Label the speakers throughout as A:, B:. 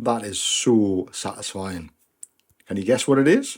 A: that is so satisfying. Can you guess what it is?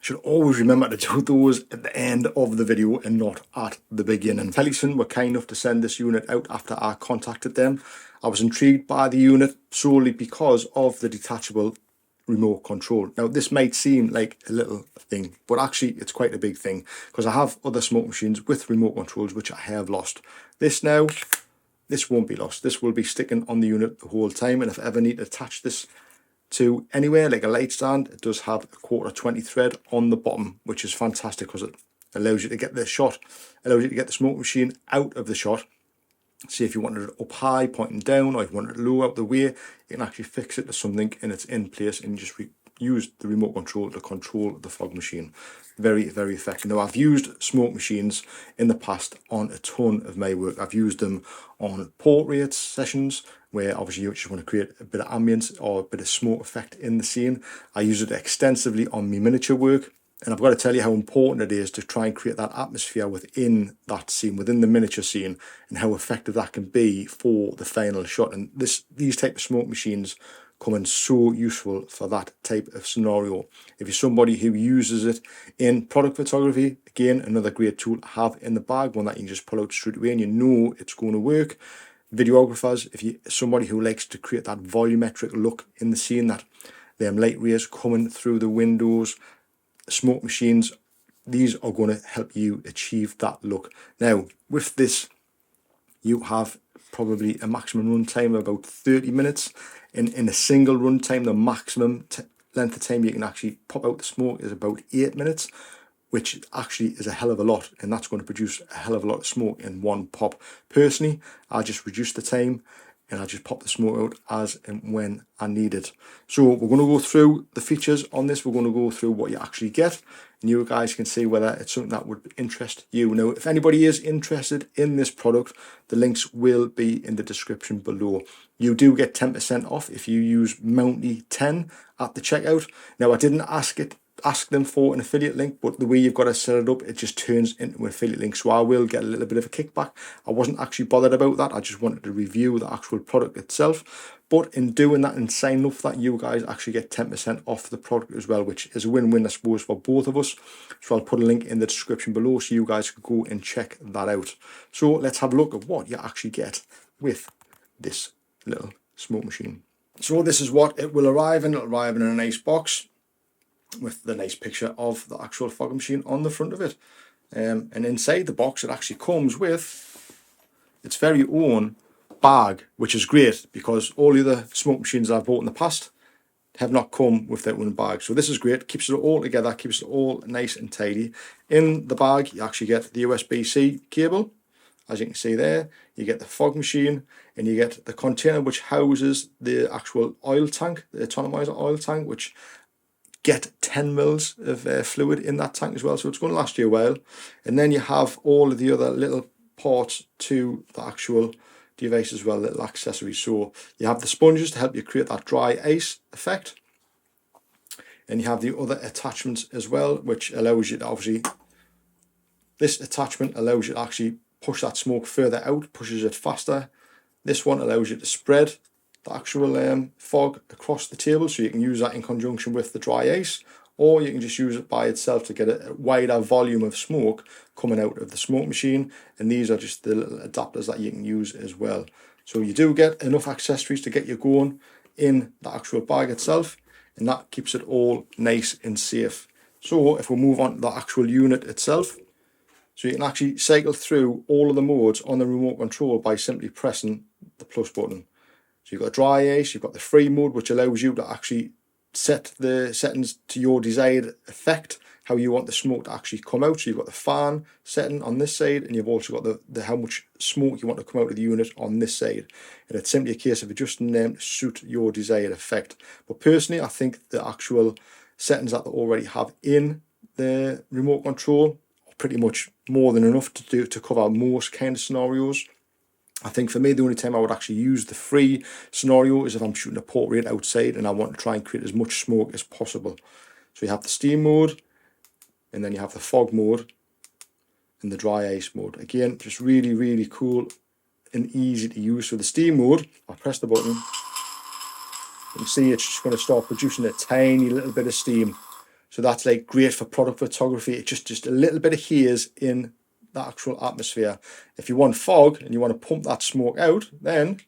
A: Should always remember to do those at the end of the video and not at the beginning. Telesin were kind enough to send this unit out after I contacted them. I was intrigued by the unit solely because of the detachable remote control. Now this might seem like a little thing, but actually it's quite a big thing, because I have other smoke machines with remote controls which I have lost. This won't be lost. This will be sticking on the unit the whole time, and if I ever need to attach this to anywhere like a light stand, it does have a 1/4 thread on the bottom, which is fantastic because it allows you to get the shot, allows you to get the smoke machine out of the shot. See, if you wanted it up high pointing down, or if you wanted it low out the way, you can actually fix it to something and it's in place, and you just use the remote control to control the fog machine. Very, very effective. Now, I've used smoke machines in the past on a ton of my work. I've used them on portrait sessions, where obviously you just want to create a bit of ambience or a bit of smoke effect in the scene. I use it extensively on my miniature work, and I've got to tell you how important it is to try and create that atmosphere within that scene, within the miniature scene, and how effective that can be for the final shot. And these type of smoke machines come in so useful for that type of scenario. If you're somebody who uses it in product photography, again, another great tool to have in the bag, one that you can just pull out straight away and you know it's going to work. Videographers, if you're somebody who likes to create that volumetric look in the scene, that them light rays coming through the windows, smoke machines, these are going to help you achieve that look. Now, with this, you have probably a maximum run time of about 30 minutes. In a single run time, the maximum length of time you can actually pop out the smoke is about 8 minutes, which actually is a hell of a lot, and that's going to produce a hell of a lot of smoke in one pop. Personally, I just reduce the time and I just pop the smoke out as and when I need it. So we're going to go through the features on this. We're going to go through what you actually get, and you guys can see whether it's something that would interest you. Now, if anybody is interested in this product, the links will be in the description below. You do get 10% off if you use Mounty10 at the checkout. Now, I didn't ask them for an affiliate link, but the way you've got to set it up, it just turns into an affiliate link, so I will get a little bit of a kickback. I wasn't actually bothered about that. I just wanted to review the actual product itself, but in doing that and signing up for that, you guys actually get 10% off the product as well, which is a win-win, I suppose, for both of us. So I'll put a link in the description below so you guys can go and check that out. So let's have a look at what you actually get with this little smoke machine. So this is what it will arrive in. It'll arrive in a nice box with the nice picture of the actual fog machine on the front of it. And inside the box, it actually comes with its very own bag, which is great because all the other smoke machines I've bought in the past have not come with their own bag. So this is great, keeps it all together, keeps it all nice and tidy. In the bag, you actually get the USB-C cable. As you can see there, you get the fog machine, and you get the container which houses the actual oil tank, the atomizer oil tank, which get 10 mils of fluid in that tank as well, so it's going to last you a while. And then you have all of the other little parts to the actual device as well, little accessories. So you have the sponges to help you create that dry ice effect, and you have the other attachments as well, which allows you to obviously, this attachment allows you to actually push that smoke further out, pushes it faster. This one allows you to spread the actual fog across the table, so you can use that in conjunction with the dry ice, or you can just use it by itself to get a wider volume of smoke coming out of the smoke machine. And these are just the little adapters that you can use as well. So you do get enough accessories to get you going in the actual bag itself, and that keeps it all nice and safe. So if we move on to the actual unit itself, so you can actually cycle through all of the modes on the remote control by simply pressing the plus button. So you've got dry ice, you've got the free mode, which allows you to actually set the settings to your desired effect, how you want the smoke to actually come out. So you've got the fan setting on this side, and you've also got the how much smoke you want to come out of the unit on this side. And it's simply a case of adjusting them to suit your desired effect. But personally, I think the actual settings that they already have in the remote control are pretty much more than enough to cover most kind of scenarios. I think for me, the only time I would actually use the free scenario is if I'm shooting a portrait outside and I want to try and create as much smoke as possible. So you have the steam mode, and then you have the fog mode and the dry ice mode. Again, just really, really cool and easy to use. So the steam mode, I press the button, you can see it's just going to start producing a tiny little bit of steam. So that's like great for product photography. It's just a little bit of haze in the actual atmosphere. If you want fog and you want to pump that smoke out, then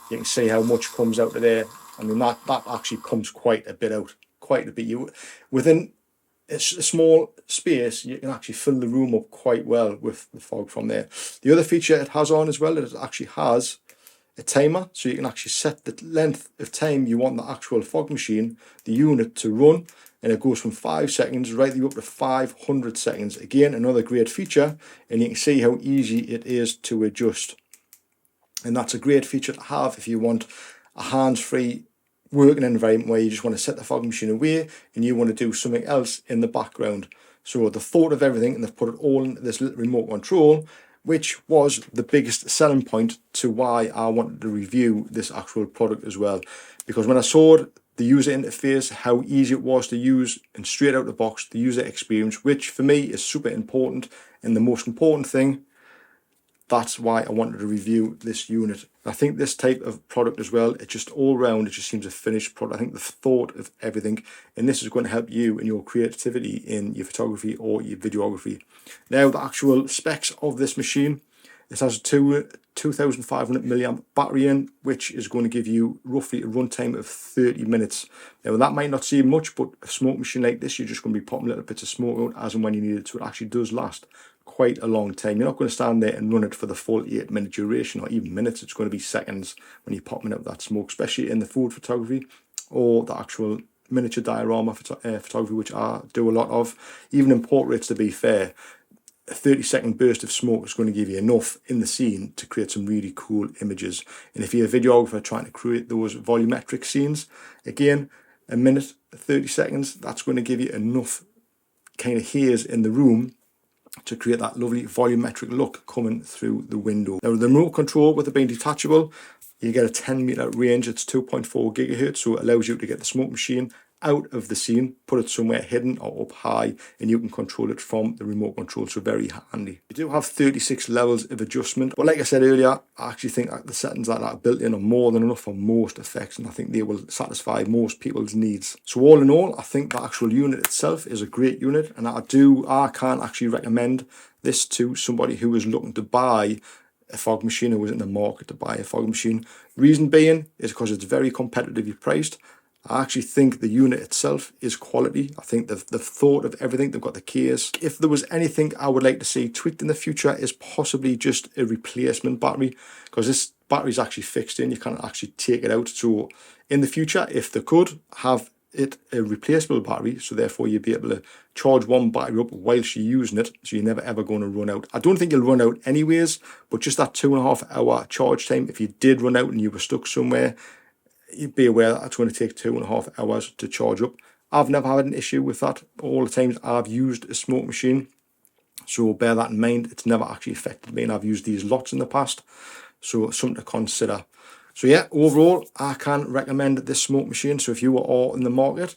A: you can see how much comes out of there. I mean, that actually comes quite a bit out, quite a bit. Within a small space, you can actually fill the room up quite well with the fog from there. The other feature it has on as well, it actually has a timer, so you can actually set the length of time you want the actual fog machine, the unit, to run, and it goes from 5 seconds right up to 500 seconds. Again, another great feature, and you can see how easy it is to adjust. And that's a great feature to have if you want a hands-free working environment where you just want to set the fog machine away and you want to do something else in the background. So the thought of everything, and they've put it all into this little remote control, which was the biggest selling point to why I wanted to review this actual product as well. Because when I saw the user interface, how easy it was to use, and straight out the box, the user experience, which for me is super important, and the most important thing, that's why I wanted to review this unit. I think this type of product as well, it just all round, it just seems a finished product. I think the thought of everything, and this is going to help you in your creativity in your photography or your videography. Now, the actual specs of this machine, it has a 2,500 milliamp battery in, which is going to give you roughly a runtime of 30 minutes. Now, that might not seem much, but a smoke machine like this, you're just going to be popping little bits of smoke out as and when you need it, so it actually does last quite a long time. You're not going to stand there and run it for the full 8-minute duration or even minutes. It's going to be seconds when you're popping out that smoke, especially in the food photography or the actual miniature diorama photography, which I do a lot of. Even in portraits, to be fair, a 30-second burst of smoke is going to give you enough in the scene to create some really cool images. And if you're a videographer trying to create those volumetric scenes, again, a minute, 30 seconds, that's going to give you enough kind of haze in the room to create that lovely volumetric look coming through the window. Now, the remote control, with it being detachable, you get a 10-meter range. It's 2.4 gigahertz, so it allows you to get the smoke machine out of the scene, put it somewhere hidden or up high, and you can control it from the remote control, so very handy. You do have 36 levels of adjustment, but like I said earlier, I actually think that the settings that are built in are more than enough for most effects, and I think they will satisfy most people's needs. So all in all, I think the actual unit itself is a great unit, and I can actually recommend this to somebody who is looking to buy a fog machine, who is in the market to buy a fog machine. Reason being is because it's very competitively priced. I actually think the unit itself is quality. I think they've thought of everything. They've got the case. If there was anything I would like to see tweaked in the future, is possibly just a replacement battery, because this battery is actually fixed in. You can't actually take it out. So in the future, if they could have it a replaceable battery, so therefore you'd be able to charge one battery up whilst you're using it, so you're never ever going to run out. I don't think you'll run out anyways, but just that 2.5 hour charge time, if you did run out and you were stuck somewhere, you'd be aware that it's going to take 2.5 hours to charge up. I've never had an issue with that all the times I've used a smoke machine, so bear that in mind. It's never actually affected me, and I've used these lots in the past, so something to consider. So yeah, overall, I can recommend this smoke machine. So if you are in the market,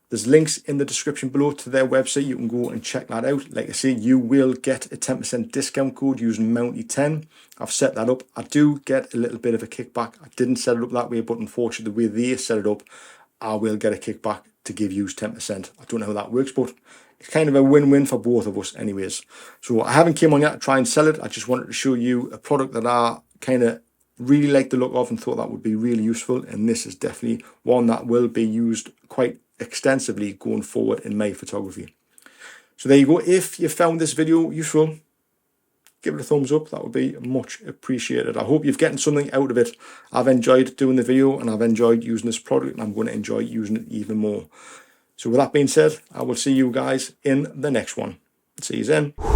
A: there's links in the description below to their website. You can go and check that out. Like I say, you will get a 10% discount code using Mounty10. I've set that up. I do get a little bit of a kickback. I didn't set it up that way, but unfortunately, the way they set it up, I will get a kickback to give you 10%. I don't know how that works, but it's kind of a win-win for both of us anyways. So I haven't came on yet to try and sell it. I just wanted to show you a product that I kind of really like the look of and thought that would be really useful. And this is definitely one that will be used quite extensively going forward in my photography. So there you go. If you found this video useful, give it a thumbs up. That would be much appreciated. I hope you're getting something out of it. I've enjoyed doing the video and I've enjoyed using this product, and I'm going to enjoy using it even more. So with that being said, I will see you guys in the next one. See you then.